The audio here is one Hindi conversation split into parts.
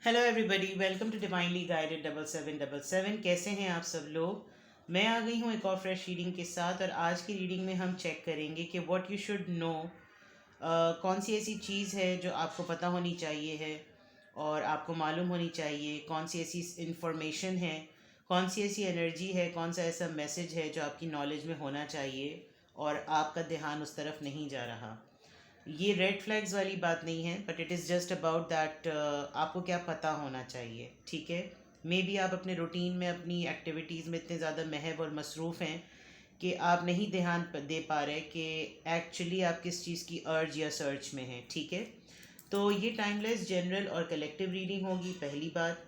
Hello everybody, welcome to divinely guided 7777। कैसे हैं आप सब लोग। मैं आ गई हूँ एक और फ्रेश रीडिंग के साथ। और आज की रीडिंग में हम चेक करेंगे कि व्हाट यू शुड नो, कौन सी ऐसी चीज़ है जो आपको पता होनी चाहिए है और आपको मालूम होनी चाहिए। कौन सी ऐसी इंफॉर्मेशन है, कौन सी ऐसी एनर्जी है, कौन सा ऐसा मैसेज है जो आपकी नॉलेज में होना चाहिए और आपका ध्यान उस तरफ नहीं जा रहा। ये रेड फ्लैग्स वाली बात नहीं है, but it is just about that आपको क्या पता होना चाहिए। ठीक है, मे बी आप अपने रूटीन में अपनी एक्टिविटीज़ में इतने ज़्यादा महव और मसरूफ़ हैं कि आप नहीं ध्यान दे पा रहे कि एक्चुअली आप किस चीज़ की अर्ज या सर्च में हैं। ठीक है, तो ये टाइमलेस जनरल और कलेक्टिव रीडिंग होगी। पहली बात,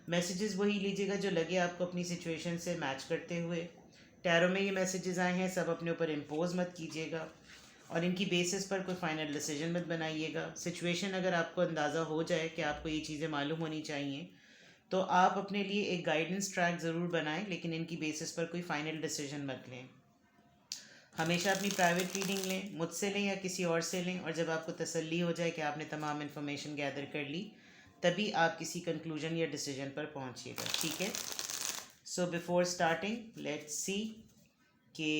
मैसेजेस वही लीजिएगा जो लगे आपको अपनी सिचुएशन से मैच करते हुए। टैरो में ये मैसेजेस आए हैं, सब अपने ऊपर इम्पोज मत कीजिएगा और इनकी बेसिस पर कोई फाइनल डिसीजन मत बनाइएगा। सिचुएशन अगर आपको अंदाज़ा हो जाए कि आपको ये चीज़ें मालूम होनी चाहिए तो आप अपने लिए एक गाइडेंस ट्रैक ज़रूर बनाएं, लेकिन इनकी बेसिस पर कोई फाइनल डिसीजन मत लें। हमेशा अपनी प्राइवेट रीडिंग लें, मुझसे लें या किसी और से लें, और जब आपको तसल्ली हो जाए कि आपने तमाम इन्फॉर्मेशन गैदर कर ली तभी आप किसी कंक्लूजन या डिसीजन पर पहुंचिएगा। ठीक है, so before starting let's see कि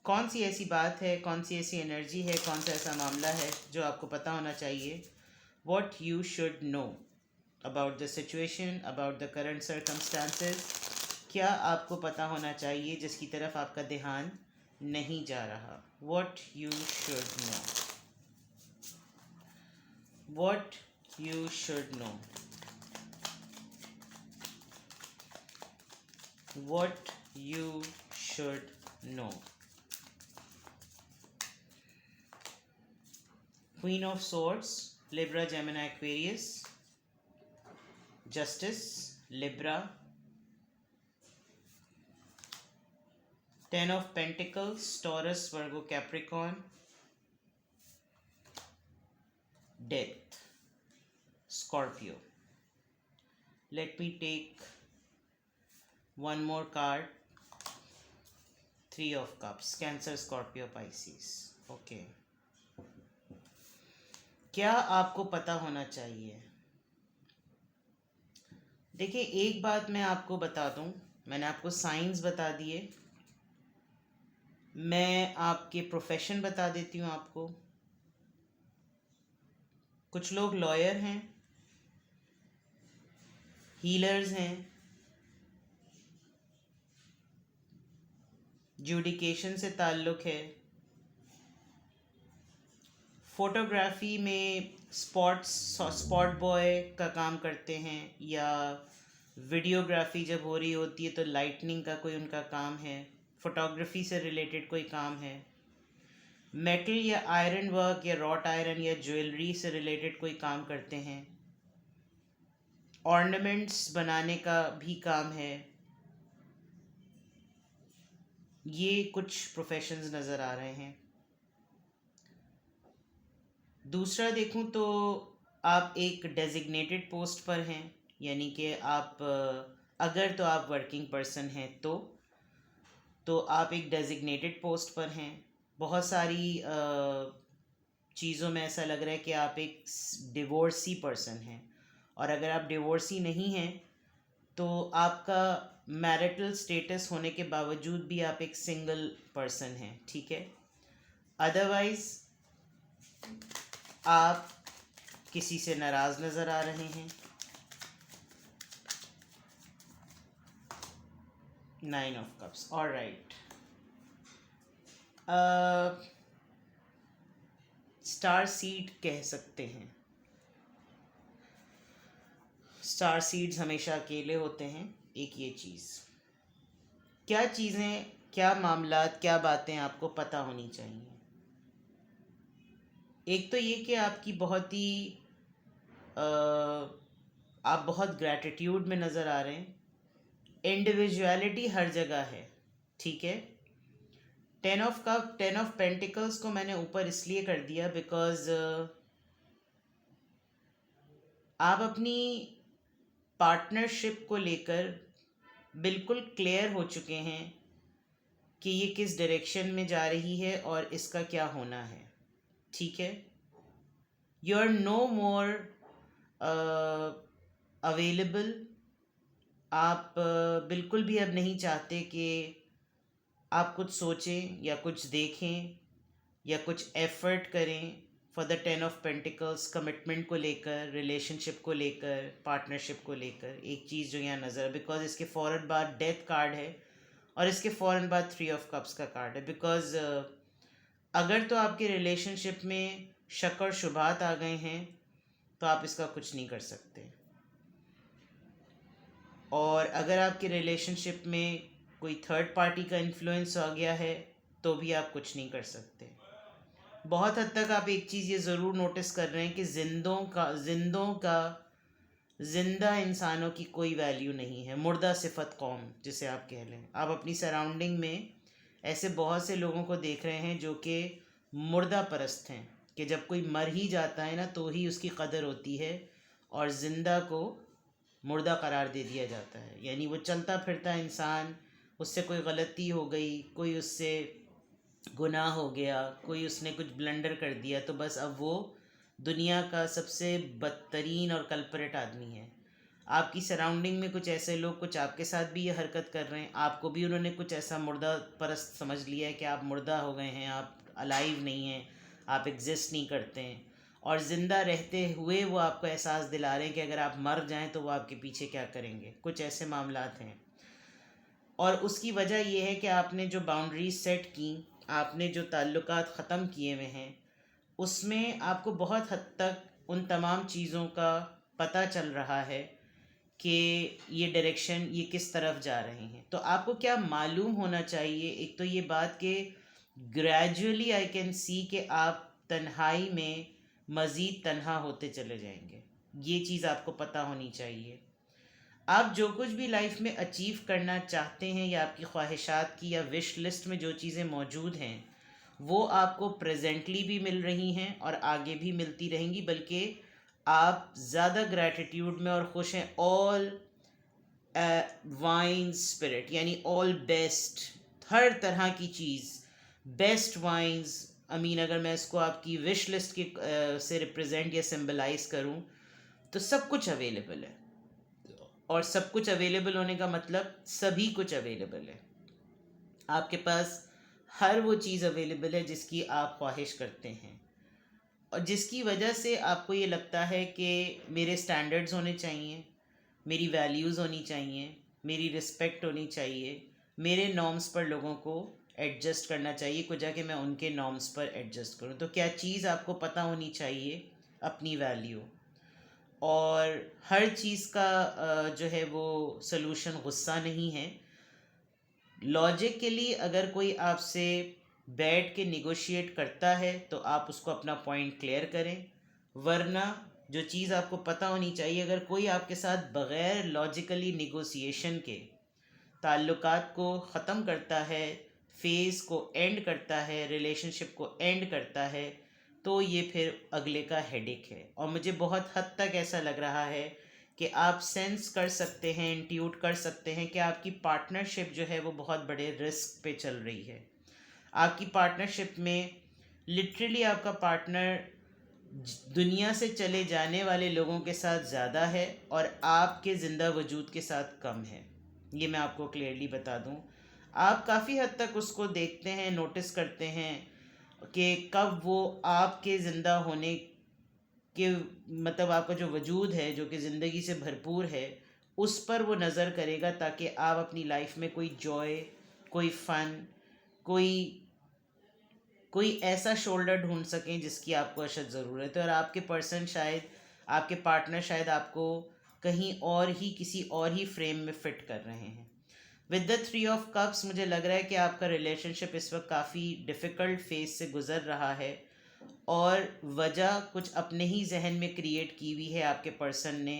कौन सी ऐसी बात है, कौन सी ऐसी एनर्जी है, कौन सा ऐसा मामला है जो आपको पता होना चाहिए। What you should know about the situation, about the current circumstances. क्या आपको पता होना चाहिए जिसकी तरफ आपका ध्यान नहीं जा रहा। What you should know, what you should know, what you should know. Queen of Swords, Libra, Gemini, Aquarius. Justice, Libra. Ten of Pentacles, Taurus, Virgo, Capricorn. Death, Scorpio. Let me take one more card. Three of Cups, Cancer, Scorpio, Pisces. Okay. क्या आपको पता होना चाहिए। देखिए, एक बात मैं आपको बता दूं, मैंने आपको साइंस बता दिए, मैं आपके प्रोफेशन बता देती हूँ आपको। कुछ लोग लॉयर हैं, हीलर्स हैं, जुडिकेशन से ताल्लुक़ है, फोटोग्राफी में स्पॉट बॉय का काम करते हैं, या वीडियोग्राफी जब हो रही होती है तो लाइटनिंग का कोई उनका काम है, फोटोग्राफी से रिलेटेड कोई काम है, मेटल या आयरन वर्क या रॉट आयरन या ज्वेलरी से रिलेटेड कोई काम करते हैं, ऑर्नामेंट्स बनाने का भी काम है। ये कुछ प्रोफेशंस नज़र आ रहे हैं। दूसरा देखूं तो आप एक डेजिग्नेटेड पोस्ट पर हैं, यानी कि आप अगर तो आप वर्किंग पर्सन हैं तो आप एक डेजिग्नेटेड पोस्ट पर हैं। बहुत सारी चीज़ों में ऐसा लग रहा है कि आप एक डिवोर्सी पर्सन हैं, और अगर आप डिवोर्सी नहीं हैं तो आपका मैरिटल स्टेटस होने के बावजूद भी आप एक सिंगल पर्सन हैं। ठीक है, अदरवाइज़ आप किसी से नाराज़ नज़र आ रहे हैं। 9 of cups, all right. Star seed कह सकते हैं। स्टार सीड्स हमेशा अकेले होते हैं। एक ये चीज़, क्या चीज़ें, क्या मामलात, क्या बातें आपको पता होनी चाहिए। एक तो ये कि आपकी बहुत ही आप बहुत ग्रैटिट्यूड में नज़र आ रहे हैं। इंडिविजुअलिटी हर जगह है। ठीक है, 10 ऑफ पेंटिकल्स को मैंने ऊपर इसलिए कर दिया बिकॉज आप अपनी पार्टनरशिप को लेकर बिल्कुल क्लियर हो चुके हैं कि ये किस डायरेक्शन में जा रही है और इसका क्या होना है। ठीक है, you are no more available. आप बिल्कुल भी अब नहीं चाहते कि आप कुछ सोचें या कुछ देखें या कुछ एफर्ट करें for the 10 of pentacles, commitment को लेकर, रिलेशनशिप को लेकर, पार्टनरशिप को लेकर। एक चीज़ जो यहाँ नज़र, बिकॉज इसके फ़ौरन बाद डेथ कार्ड है और इसके फ़ौरन बाद 3 ऑफ कप्स का कार्ड है। बिकॉज अगर तो आपके रिलेशनशिप में शक और शुबात आ गए हैं तो आप इसका कुछ नहीं कर सकते, और अगर आपके रिलेशनशिप में कोई थर्ड पार्टी का इन्फ्लुएंस आ गया है तो भी आप कुछ नहीं कर सकते। बहुत हद तक आप एक चीज़ ये ज़रूर नोटिस कर रहे हैं कि ज़िंदा इंसानों की कोई वैल्यू नहीं है, मुर्दा सिफत कौम जिसे आप कह लें। आप अपनी सराउंडिंग में ऐसे बहुत से लोगों को देख रहे हैं जो कि मुर्दा परस्त हैं, कि जब कोई मर ही जाता है ना तो ही उसकी कदर होती है, और ज़िंदा को मुर्दा करार दे दिया जाता है। यानी वो चलता फिरता इंसान, उससे कोई गलती हो गई, कोई उससे गुनाह हो गया, कोई उसने कुछ ब्लंडर कर दिया, तो बस अब वो दुनिया का सबसे बदतरीन और कल्परेट आदमी है। आपकी सराउंडिंग में कुछ ऐसे लोग, कुछ आपके साथ भी ये हरकत कर रहे हैं, आपको भी उन्होंने कुछ ऐसा मुर्दा परस्त समझ लिया है कि आप मुर्दा हो गए हैं, आप अलाइव नहीं हैं, आप एग्जिस्ट नहीं करते हैं। और ज़िंदा रहते हुए वो आपको एहसास दिला रहे हैं कि अगर आप मर जाएं तो वो आपके पीछे क्या करेंगे। कुछ ऐसे मामलात हैं, और उसकी वजह यह है कि आपने जो बाउंड्रीज सेट की, आपने जो ताल्लुकात ख़त्म किए हुए हैं, उसमें आपको बहुत हद तक उन तमाम चीज़ों का पता चल रहा है कि ये डायरेक्शन ये किस तरफ जा रहे हैं। तो आपको क्या मालूम होना चाहिए, एक तो ये बात कि ग्रेजुअली आई कैन सी कि आप तन्हाई में मज़ीद तन्हा होते चले जाएंगे। ये चीज़ आपको पता होनी चाहिए। आप जो कुछ भी लाइफ में अचीव करना चाहते हैं, या आपकी ख्वाहिशात की या विश लिस्ट में जो चीज़ें मौजूद हैं, वो आपको प्रेजेंटली भी मिल रही हैं और आगे भी मिलती रहेंगी। बल्कि आप ज़्यादा ग्रैटिट्यूड में और खुश हैं। ऑल वाइन स्पिरिट, यानी ऑल बेस्ट, हर तरह की चीज़, बेस्ट वाइन्स। अगर मैं इसको आपकी विश लिस्ट के से रिप्रेजेंट या सिंबलाइज करूं, तो सब कुछ अवेलेबल है। और सब कुछ अवेलेबल होने का मतलब सभी कुछ अवेलेबल है। आपके पास हर वो चीज़ अवेलेबल है जिसकी आप ख्वाहिश करते हैं, और जिसकी वजह से आपको ये लगता है कि मेरे स्टैंडर्ड्स होने चाहिए, मेरी वैल्यूज़ होनी चाहिए, मेरी रिस्पेक्ट होनी चाहिए, मेरे नॉर्म्स पर लोगों को एडजस्ट करना चाहिए, कुछ जाके मैं उनके नॉर्म्स पर एडजस्ट करूं। तो क्या चीज़ आपको पता होनी चाहिए? अपनी वैल्यू। और हर चीज़ का जो है वो सलूशन गुस्सा नहीं है। लॉजिकली अगर कोई आपसे बैठ के निगोशिएट करता है तो आप उसको अपना पॉइंट क्लियर करें, वरना जो चीज़ आपको पता होनी चाहिए, अगर कोई आपके साथ बग़ैर लॉजिकली निगोशिएशन के ताल्लुकात को ख़त्म करता है, फेज़ को एंड करता है, रिलेशनशिप को एंड करता है, तो ये फिर अगले का हेडेक है। और मुझे बहुत हद तक ऐसा लग रहा है कि आप सेंस कर सकते हैं, इंट्यूट कर सकते हैं कि आपकी पार्टनरशिप जो है वो बहुत बड़े रिस्क पे चल रही है। आपकी पार्टनरशिप में लिटरली आपका पार्टनर दुनिया से चले जाने वाले लोगों के साथ ज़्यादा है और आपके ज़िंदा वजूद के साथ कम है। ये मैं आपको क्लियरली बता दूं। आप काफ़ी हद तक उसको देखते हैं, नोटिस करते हैं कि कब वो आपके ज़िंदा होने के मतलब आपका जो वजूद है, जो कि ज़िंदगी से भरपूर है, उस पर वो नज़र करेगा, ताकि आप अपनी लाइफ में कोई जॉय, कोई फ़न, कोई कोई ऐसा शोल्डर ढूंढ सकें जिसकी आपको अशद ज़रूरत है। और आपके पर्सन शायद, आपके पार्टनर शायद आपको कहीं और ही, किसी और ही फ्रेम में फ़िट कर रहे हैं। विद द 3 ऑफ कप्स मुझे लग रहा है कि आपका रिलेशनशिप इस वक्त काफ़ी डिफ़िकल्ट फेज से गुज़र रहा है, और वजह कुछ अपने ही जहन में क्रिएट की हुई है आपके पर्सन ने।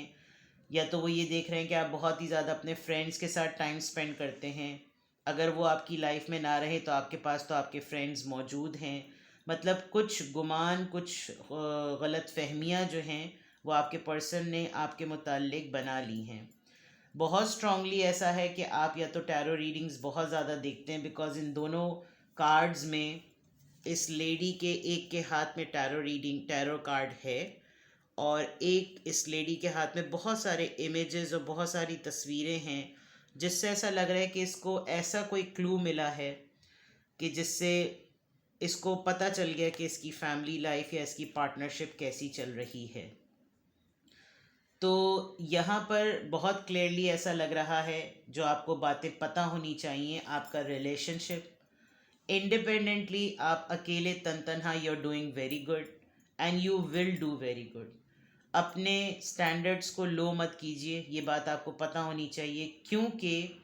या तो वो ये देख रहे हैं कि आप बहुत ही ज़्यादा अपने फ्रेंड्स के साथ टाइम स्पेंड करते हैं, अगर वो आपकी लाइफ में ना रहे तो आपके पास तो आपके फ्रेंड्स मौजूद हैं। मतलब कुछ गुमान, कुछ गलत फहमियाँ जो हैं वो आपके पर्सन ने आपके मुताल्लिक बना ली हैं। बहुत स्ट्रांगली ऐसा है कि आप या तो टैरो रीडिंग्स बहुत ज़्यादा देखते हैं, बिकॉज इन दोनों कार्ड्स में, इस लेडी के एक के हाथ में टैरो कार्ड है, और एक इस लेडी के हाथ में बहुत सारे इमेजेस और बहुत सारी तस्वीरें हैं, जिससे ऐसा लग रहा है कि इसको ऐसा कोई क्लू मिला है कि जिससे इसको पता चल गया कि इसकी फैमिली लाइफ या इसकी पार्टनरशिप कैसी चल रही है। तो यहाँ पर बहुत क्लियरली ऐसा लग रहा है, जो आपको बातें पता होनी चाहिए, आपका रिलेशनशिप इंडिपेंडेंटली, आप अकेले तनहा you are doing very good and you will do very good. अपने स्टैंडर्ड्स को लो मत कीजिए, ये बात आपको पता होनी चाहिए, क्योंकि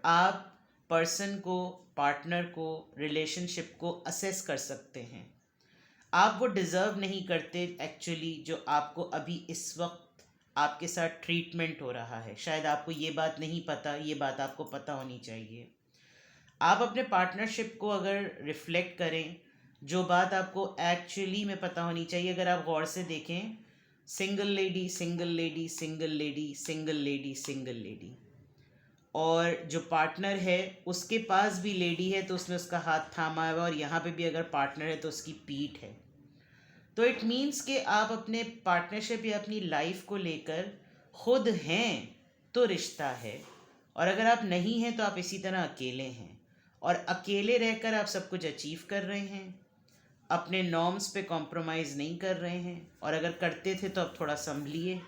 आप पर्सन को, पार्टनर को, रिलेशनशिप को असेस कर सकते हैं। आप वो डिज़र्व नहीं करते एक्चुअली जो आपको अभी इस वक्त आपके साथ ट्रीटमेंट हो रहा है। शायद आपको ये बात नहीं पता, ये बात आपको पता होनी चाहिए। आप अपने पार्टनरशिप को अगर रिफ्लेक्ट करें, जो बात आपको एक्चुअली में पता होनी चाहिए, अगर आप गौर से देखें, single lady, single lady, single lady, single lady, single lady, और जो पार्टनर है उसके पास भी लेडी है तो उसने उसका हाथ थामा हुआ, और यहाँ पे भी अगर पार्टनर है तो उसकी पीठ है। तो इट मीन्स कि आप अपने पार्टनरशिप या अपनी लाइफ को लेकर खुद हैं तो रिश्ता है, और अगर आप नहीं हैं तो आप इसी तरह अकेले हैं, और अकेले रहकर आप सब कुछ अचीव कर रहे हैं, अपने नॉर्म्स पे कॉम्प्रोमाइज़ नहीं कर रहे हैं, और अगर करते थे तो अब थोड़ा संभलिए।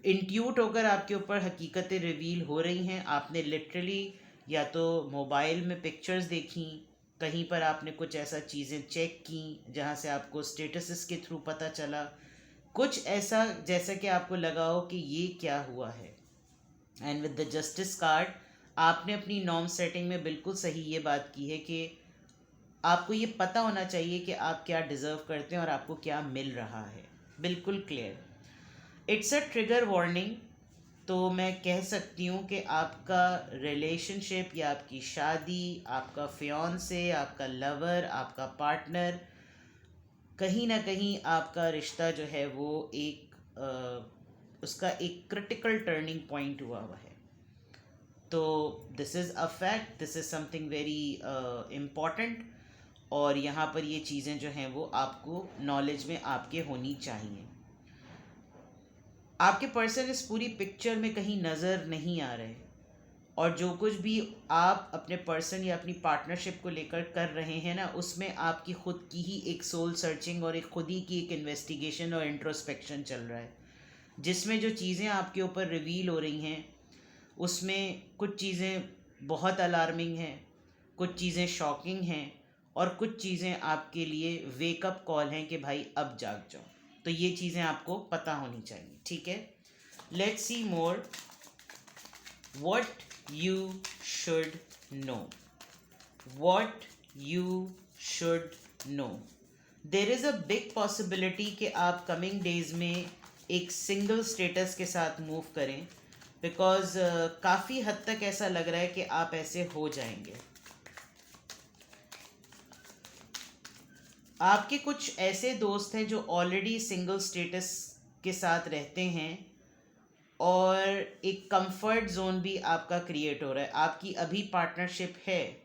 इंट्यूट होकर आपके ऊपर हकीकतें रिवील हो रही हैं। आपने लिटरली या तो मोबाइल में पिक्चर्स देखी, कहीं पर आपने कुछ ऐसा चीज़ें चेक की जहाँ से आपको स्टेटसेस के थ्रू पता चला, कुछ ऐसा जैसा कि आपको लगा हो कि ये क्या हुआ है। And with the justice card आपने अपनी नॉर्म सेटिंग में बिल्कुल सही ये बात की है कि आपको ये पता होना चाहिए कि आप क्या डिज़र्व करते हैं और आपको क्या मिल रहा है। बिल्कुल clear. It's a trigger warning. तो मैं कह सकती हूँ कि आपका रिलेशनशिप या आपकी शादी, आपका फियांसे, आपका लवर, आपका पार्टनर, कहीं ना कहीं आपका रिश्ता जो है वो उसका एक क्रिटिकल टर्निंग पॉइंट हुआ है। तो this is a fact, this is something very important, और यहाँ पर ये चीज़ें जो हैं वो आपको नॉलेज में आपके होनी चाहिए। आपके पर्सन इस पूरी पिक्चर में कहीं नज़र नहीं आ रहे, और जो कुछ भी आप अपने पर्सन या अपनी पार्टनरशिप को लेकर कर रहे हैं ना, उसमें आपकी ख़ुद की ही एक सोल सर्चिंग और एक खुद ही की एक इन्वेस्टिगेशन और इंट्रोस्पेक्शन चल रहा है, जिसमें जो चीज़ें आपके ऊपर रिवील हो रही हैं उसमें कुछ चीज़ें बहुत अलार्मिंग हैं, कुछ चीज़ें शॉकिंग हैं, और कुछ चीज़ें आपके लिए वेकअप कॉल हैं कि भाई अब जाग जाओ। तो ये चीज़ें आपको पता होनी चाहिए, ठीक है। Let's see more what you should know. What you should know. There is a big possibility कि आप कमिंग डेज में एक सिंगल स्टेटस के साथ मूव करें, बिकॉज काफ़ी हद तक ऐसा लग रहा है कि आप ऐसे हो जाएंगे। आपके कुछ ऐसे दोस्त हैं जो ऑलरेडी सिंगल स्टेटस के साथ रहते हैं, और एक कंफर्ट जोन भी आपका क्रिएट हो रहा है। आपकी अभी पार्टनरशिप है,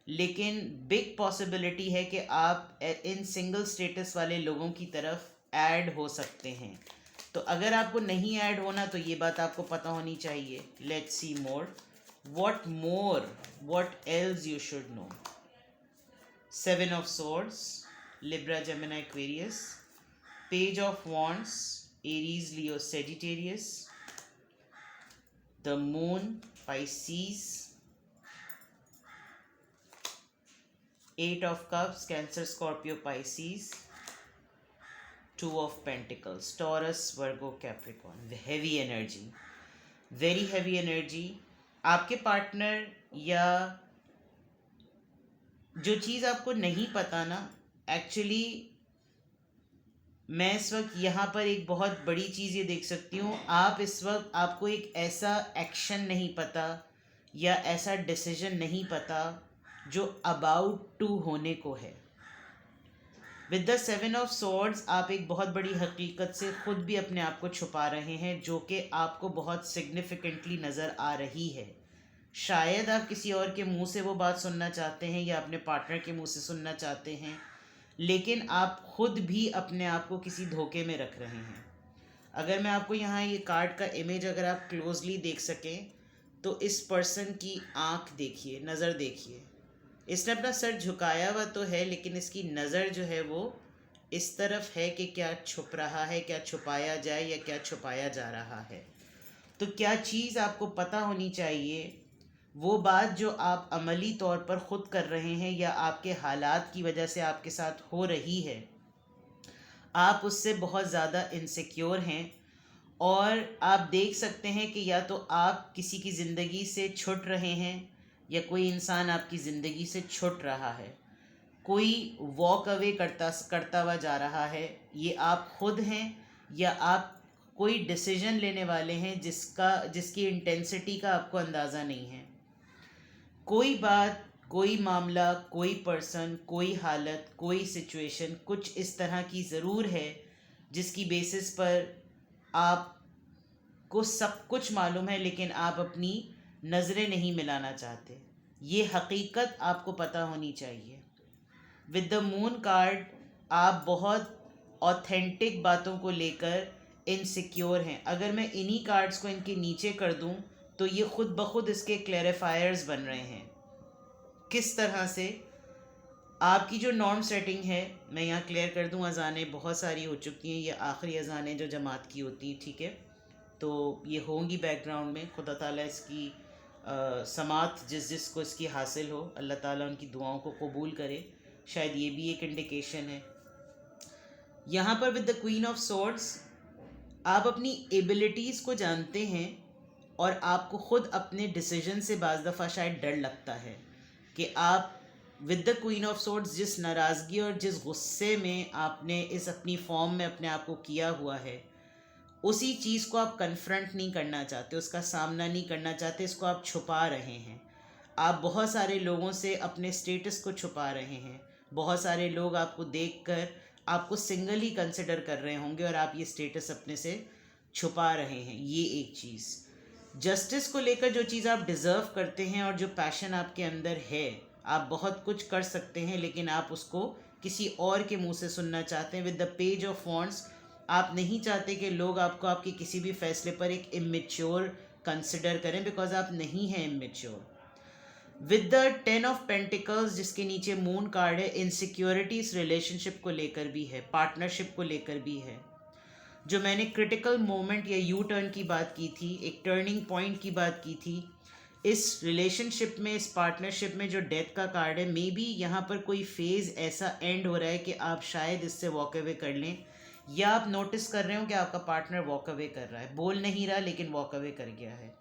लेकिन बिग पॉसिबिलिटी है कि आप इन सिंगल स्टेटस वाले लोगों की तरफ ऐड हो सकते हैं। तो अगर आपको नहीं ऐड होना तो ये बात आपको पता होनी चाहिए। Let's see more what else you should know. 7 of Swords, Libra, Gemini, Aquarius. Page of Wands, Aries, Leo, Sagittarius. The Moon, Pisces. 8 of Cups, Cancer, Scorpio, Pisces. 2 of Pentacles, Taurus, Virgo, Capricorn. Heavy energy, very heavy energy. आपके पार्टनर या जो चीज़ आपको नहीं पता ना, एक्चुअली मैं इस वक्त यहाँ पर एक बहुत बड़ी चीज़ ये देख सकती हूँ। आप इस वक्त, आपको एक ऐसा एक्शन नहीं पता या ऐसा डिसीजन नहीं पता जो अबाउट टू होने को है। विद द 7 of Swords आप एक बहुत बड़ी हकीकत से ख़ुद भी अपने आप को छुपा रहे हैं, जो कि आपको बहुत सिग्निफिकेंटली नज़र आ रही है। शायद आप किसी और के मुंह से वो बात सुनना चाहते हैं या अपने पार्टनर के मुंह से सुनना चाहते हैं, लेकिन आप खुद भी अपने आप को किसी धोखे में रख रहे हैं। अगर मैं आपको यहाँ ये कार्ड का इमेज अगर आप क्लोजली देख सकें तो इस पर्सन की आँख देखिए, नज़र देखिए। इसने अपना सर झुकाया हुआ तो है, लेकिन इसकी नज़र जो है वो इस तरफ है कि क्या छुप रहा है, क्या छुपाया जाए या क्या छुपाया जा रहा है। तो क्या चीज़ आपको पता होनी चाहिए, वो बात जो आप अमली तौर पर ख़ुद कर रहे हैं या आपके हालात की वजह से आपके साथ हो रही है, आप उससे बहुत ज़्यादा इनसिक्योर हैं। और आप देख सकते हैं कि या तो आप किसी की ज़िंदगी से छुट रहे हैं या कोई इंसान आपकी ज़िंदगी से छुट रहा है। कोई वॉक अवे करता करता हुआ जा रहा है। ये आप खुद हैं या आप कोई डिसीजन लेने वाले हैं जिसकी इंटेंसिटी का आपको अंदाज़ा नहीं है। कोई बात, कोई मामला, कोई पर्सन, कोई हालत, कोई सिचुएशन कुछ इस तरह की ज़रूर है जिसकी बेसिस पर आपको सब कुछ मालूम है, लेकिन आप अपनी नज़रें नहीं मिलाना चाहते। ये हकीकत आपको पता होनी चाहिए। विद द मून कार्ड आप बहुत ऑथेंटिक बातों को लेकर इनसिक्योर हैं। अगर मैं इन्हीं कार्ड्स को इनके नीचे कर दूं तो ये ख़ुद ब खुद इसके क्लैरिफायर्स बन रहे हैं। किस तरह से आपकी जो नॉर्म सेटिंग है, मैं यहाँ क्लियर कर दूँ, अज़ानें बहुत सारी हो चुकी हैं। ये आखिरी अज़ानें जो जमात की होती हैं, ठीक है, तो ये होंगी बैकग्राउंड में। खुदा ताला इसकी समात जिसको इसकी हासिल हो, अल्लाह ताला उनकी दुआओं को कबूल करे। शायद ये भी एक इंडिकेशन है। यहाँ पर with the queen of swords आप अपनी एबिलिटीज़ को जानते हैं और आपको ख़ुद अपने डिसीजन से बाज़ दफ़ा शायद डर लगता है कि आप with the queen of swords जिस नाराज़गी और जिस गुस्से में आपने इस अपनी फॉर्म में अपने आप को किया हुआ है, उसी चीज़ को आप कन्फ्रंट नहीं करना चाहते, उसका सामना नहीं करना चाहते, इसको आप छुपा रहे हैं। आप बहुत सारे लोगों से अपने स्टेटस को छुपा रहे हैं। बहुत सारे लोग आपको देखकर आपको सिंगल ही कंसिडर कर रहे होंगे और आप ये स्टेटस अपने से छुपा रहे हैं। ये एक चीज़। जस्टिस को लेकर जो चीज़ आप डिज़र्व करते हैं और जो पैशन आपके अंदर है, आप बहुत कुछ कर सकते हैं, लेकिन आप उसको किसी और के मुंह से सुनना चाहते हैं। With the page of wands आप नहीं चाहते कि लोग आपको आपके किसी भी फैसले पर एक इमेच्योर कंसिडर करें, बिकॉज आप नहीं हैं immature. With the 10 of pentacles जिसके नीचे मून कार्ड है, इनसिक्योरिटी इस रिलेशनशिप को लेकर भी है, पार्टनरशिप को लेकर भी है। जो मैंने क्रिटिकल मोमेंट या यू टर्न की बात की थी, एक टर्निंग पॉइंट की बात की थी, इस रिलेशनशिप में, इस पार्टनरशिप में जो डेथ का कार्ड है, मे बी यहाँ पर कोई फेज़ ऐसा एंड हो रहा है कि आप शायद इससे वॉक अवे कर लें, या आप नोटिस कर रहे हो कि आपका पार्टनर वॉक अवे कर रहा है, बोल नहीं रहा लेकिन वॉक अवे कर गया है।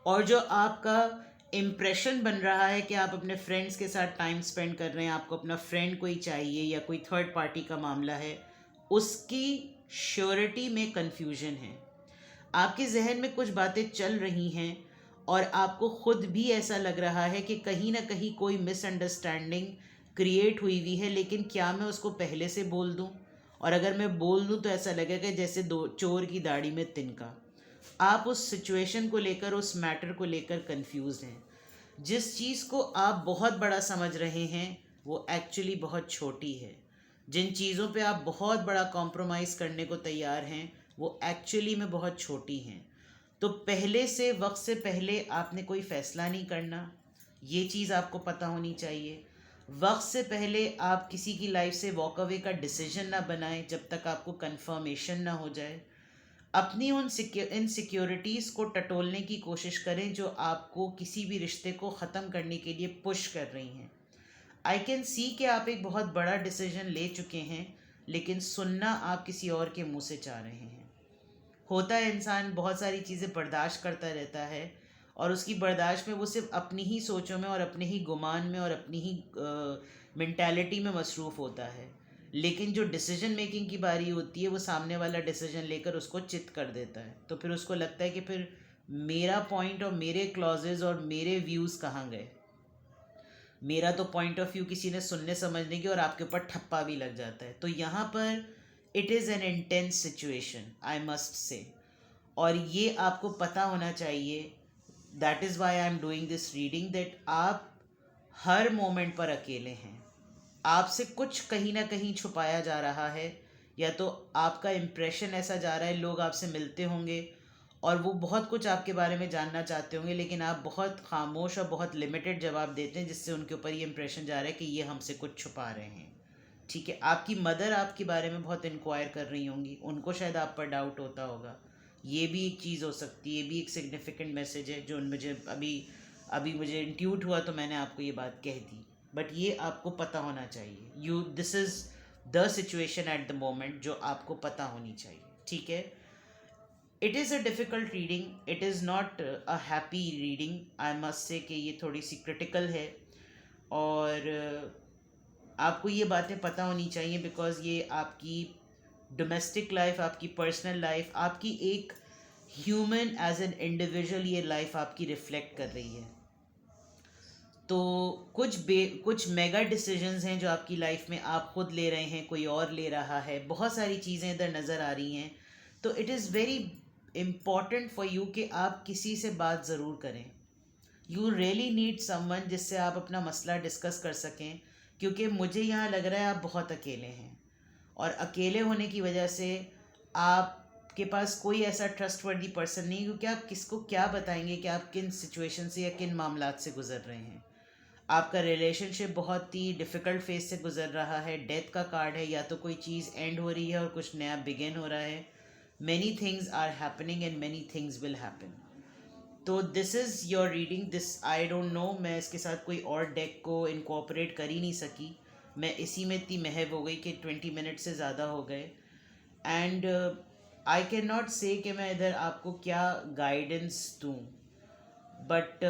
और जो आपका इम्प्रेशन बन रहा है कि आप अपने फ्रेंड्स के साथ टाइम स्पेंड कर रहे हैं, आपको अपना फ्रेंड कोई चाहिए या कोई थर्ड पार्टी का मामला है, उसकी श्योरिटी में कन्फ्यूजन है। आपके जहन में कुछ बातें चल रही हैं और आपको ख़ुद भी ऐसा लग रहा है कि कहीं ना कहीं कोई मिसअंडरस्टैंडिंग क्रिएट हुई हुई है, लेकिन क्या मैं उसको पहले से बोल दूं? और अगर मैं बोल दूं तो ऐसा लगेगा जैसे दो चोर की दाढ़ी में तिनका। आप उस सिचुएशन को लेकर, उस मैटर को लेकर कंफ्यूज हैं। जिस चीज़ को आप बहुत बड़ा समझ रहे हैं वो एक्चुअली बहुत छोटी है। जिन चीज़ों पे आप बहुत बड़ा कॉम्प्रोमाइज़ करने को तैयार हैं वो एक्चुअली में बहुत छोटी हैं। तो पहले से, वक्त से पहले आपने कोई फ़ैसला नहीं करना, ये चीज़ आपको पता होनी चाहिए। वक्त से पहले आप किसी की लाइफ से वॉक अवे का डिसीजन ना बनाएं जब तक आपको कंफर्मेशन ना हो जाए। अपनी उन इनसिक्योरिटीज़ को टटोलने की कोशिश करें जो आपको किसी भी रिश्ते को ख़त्म करने के लिए पुश कर रही हैं। आई कैन सी कि आप एक बहुत बड़ा डिसीजन ले चुके हैं, लेकिन सुनना आप किसी और के मुंह से चाह रहे हैं। होता है, इंसान बहुत सारी चीज़ें बर्दाश्त करता रहता है और उसकी बर्दाश्त में वो सिर्फ अपनी ही सोचों में और अपने ही गुमान में और अपनी ही मेंटालिटी में मसरूफ़ होता है, लेकिन जो डिसीजन मेकिंग की बारी होती है वो सामने वाला डिसीजन लेकर उसको चित कर देता है। तो फिर उसको लगता है कि फिर मेरा पॉइंट और मेरे क्लॉजेज़ और मेरे व्यूज़ कहाँ गए। मेरा तो पॉइंट ऑफ व्यू किसी ने सुनने समझने की और आपके ऊपर ठप्पा भी लग जाता है। तो यहाँ पर it is an intense situation, I must say, और ये आपको पता होना चाहिए। That is why I am doing this reading, that आप हर मोमेंट पर अकेले हैं। आपसे कुछ कहीं ना कहीं छुपाया जा रहा है, या तो आपका इम्प्रेशन ऐसा जा रहा है, लोग आपसे मिलते होंगे और वो बहुत कुछ आपके बारे में जानना चाहते होंगे, लेकिन आप बहुत खामोश और बहुत लिमिटेड जवाब देते हैं, जिससे उनके ऊपर ये इम्प्रेशन जा रहा है कि ये हमसे कुछ छुपा रहे हैं। ठीक है, आपकी मदर आपके बारे में बहुत इंक्वायर कर रही होंगी, उनको शायद आप पर डाउट होता होगा। ये भी एक चीज़ हो सकती है, ये भी एक सिग्निफिकेंट मैसेज है जो मुझे अभी अभी मुझे इंट्यूट हुआ, तो मैंने आपको ये बात कह दी। बट ये आपको पता होना चाहिए, this is the situation at the moment जो आपको पता होनी चाहिए। ठीक है, it is a difficult reading, it is not a happy reading, I must say कि ये थोड़ी सी क्रिटिकल है। और आपको ये बातें पता होनी चाहिए बिकॉज़ ये आपकी डोमेस्टिक लाइफ, आपकी पर्सनल लाइफ, आपकी एक ह्यूमन एज एन इंडिविजुअल ये लाइफ आपकी रिफ्लेक्ट कर रही है। तो कुछ मेगा डिसीजंस हैं जो आपकी लाइफ में आप खुद ले रहे हैं, कोई और ले रहा है, बहुत सारी चीज़ें इधर नज़र आ रही हैं। तो it is very important for you कि आप किसी से बात ज़रूर करें। यू रियली नीड समवन जिससे आप अपना मसला डिस्कस कर सकें, क्योंकि मुझे यहाँ लग रहा है आप बहुत अकेले हैं और अकेले होने की वजह से आपके पास कोई ऐसा ट्रस्टवर्दी पर्सन नहीं, क्योंकि आप किसको क्या बताएंगे कि आप किन सिचुएशन से या किन मामलात से गुजर रहे हैं। आपका रिलेशनशिप बहुत ही डिफ़िकल्ट फेज से गुजर रहा है, डेथ का कार्ड है, या तो कोई चीज़ एंड हो रही है और कुछ नया बिगिन हो रहा है। Many things are happening and many things will happen. तो this is your reading, this I don't know, मैं इसके साथ कोई और डेक को इनकॉर्पोरेट कर ही नहीं सकी, मैं इसी में इतनी महव हो गई कि 20 मिनट से ज़्यादा हो गए। एंड आई कैन नॉट से कि मैं इधर आपको क्या गाइडेंस दूँ, बट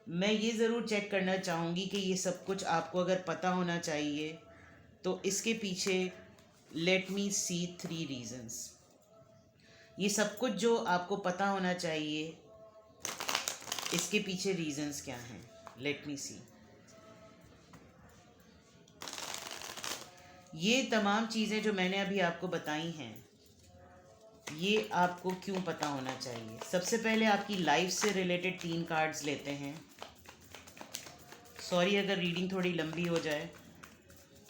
मैं ये ज़रूर चेक करना चाहूँगी कि ये सब कुछ आपको अगर पता होना चाहिए तो इसके पीछे लेट मी सी 3 रीज़न्स। ये सब कुछ जो आपको पता होना चाहिए, इसके पीछे रीज़न्स क्या हैं, लेट मी सी। ये तमाम चीज़ें जो मैंने अभी आपको बताई हैं, ये आपको क्यों पता होना चाहिए। सबसे पहले आपकी लाइफ से रिलेटेड 3 कार्ड्स लेते हैं। सॉरी अगर रीडिंग थोड़ी लंबी हो जाए।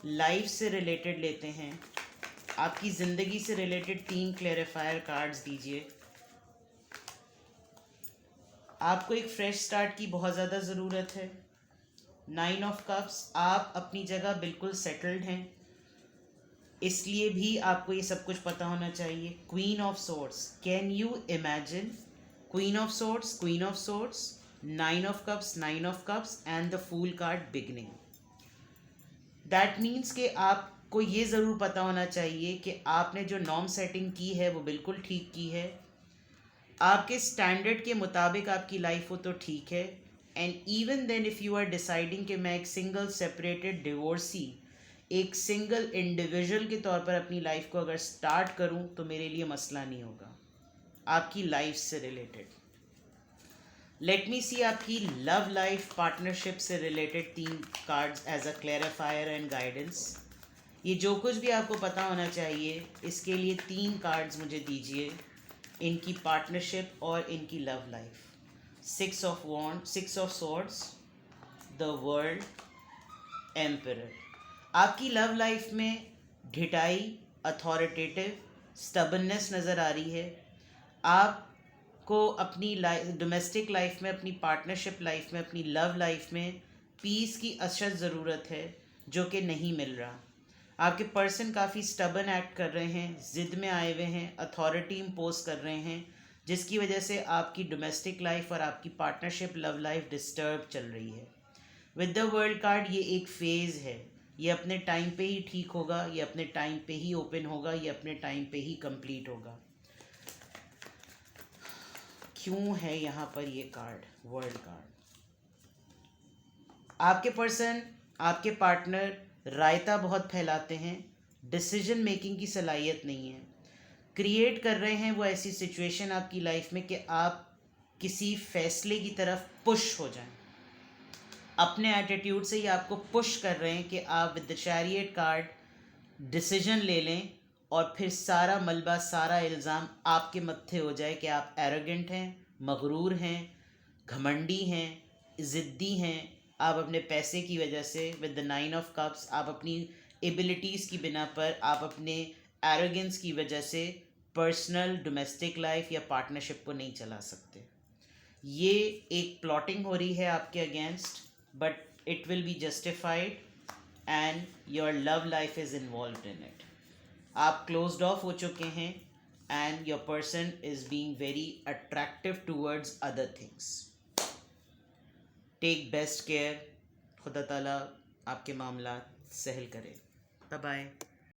लाइफ से रिलेटेड लेते हैं, आपकी ज़िंदगी से रिलेटेड 3 क्लैरिफायर कार्ड्स दीजिए। आपको एक फ्रेश स्टार्ट की बहुत ज़्यादा ज़रूरत है। 9 ऑफ कप्स, आप अपनी जगह बिल्कुल सेटल्ड हैं, इसलिए भी आपको ये सब कुछ पता होना चाहिए। Queen of swords, can you imagine, queen of swords, queen of swords, 9 of cups, 9 of cups and the fool card beginning. That means कि आपको ये ज़रूर पता होना चाहिए कि आपने जो नॉर्म सेटिंग की है वो बिल्कुल ठीक की है, आपके स्टैंडर्ड के मुताबिक आपकी लाइफ हो तो ठीक है। And even then if you are deciding कि मैं एक सिंगल सेपरेटेड डिवोर्सी, एक सिंगल इंडिविजुअल के तौर पर अपनी लाइफ को अगर स्टार्ट करूं तो मेरे लिए मसला नहीं होगा। आपकी लाइफ से रिलेटेड लेट मी सी आपकी लव लाइफ पार्टनरशिप से related 3 cards as a clarifier and guidance. ये जो कुछ भी आपको पता होना चाहिए, इसके लिए 3 कार्ड्स मुझे दीजिए, इनकी पार्टनरशिप और इनकी love life. 6 of wands, 6 of swords, the world, emperor. आपकी लव लाइफ में ढिठाई, अथॉरिटेटिव, स्टबननेस नज़र आ रही है। आपको अपनी डोमेस्टिक लाइफ में, अपनी पार्टनरशिप लाइफ में, अपनी लव लाइफ में पीस की अशद ज़रूरत है, जो कि नहीं मिल रहा। आपके पर्सन काफ़ी स्टबन एक्ट कर रहे हैं, ज़िद में आए हुए हैं, अथॉरिटी इम्पोज कर रहे हैं, जिसकी वजह से आपकी डोमेस्टिक लाइफ और आपकी पार्टनरशिप लव लाइफ डिस्टर्ब चल रही है। विद द वर्ल्ड कार्ड ये एक फ़ेज़ है, ये अपने टाइम पे ही ठीक होगा, ये अपने टाइम पे ही ओपन होगा, ये अपने टाइम पे ही कंप्लीट होगा। क्यों है यहाँ पर ये कार्ड, वर्ल्ड कार्ड? आपके पर्सन, आपके पार्टनर रायता बहुत फैलाते हैं, डिसीजन मेकिंग की सलाहियत नहीं है, क्रिएट कर रहे हैं वो ऐसी सिचुएशन आपकी लाइफ में कि आप किसी फैसले की तरफ पुश हो जाएं। अपने एटीट्यूड से ही आपको पुश कर रहे हैं कि आप with the chariot card decision ले लें और फिर सारा मलबा, सारा इल्ज़ाम आपके मत्थे हो जाए कि आप एरोगेंट हैं, मगरूर हैं, घमंडी हैं, ज़िद्दी हैं। आप अपने पैसे की वजह से विद द 9 ऑफ कप्स आप अपनी एबिलिटीज़ की बिना पर आप अपने एरोगेंस की वजह से पर्सनल डोमेस्टिक लाइफ या पार्टनरशिप को नहीं चला सकते। ये एक प्लॉटिंग हो रही है आपके against, but it will be justified and your love life is involve in it. आप क्लोज्ड ऑफ हो चुके हैं and your person is being very attractive towards other things. Take best care. खुदा ताला आपके मामला सहल करे। Bye bye.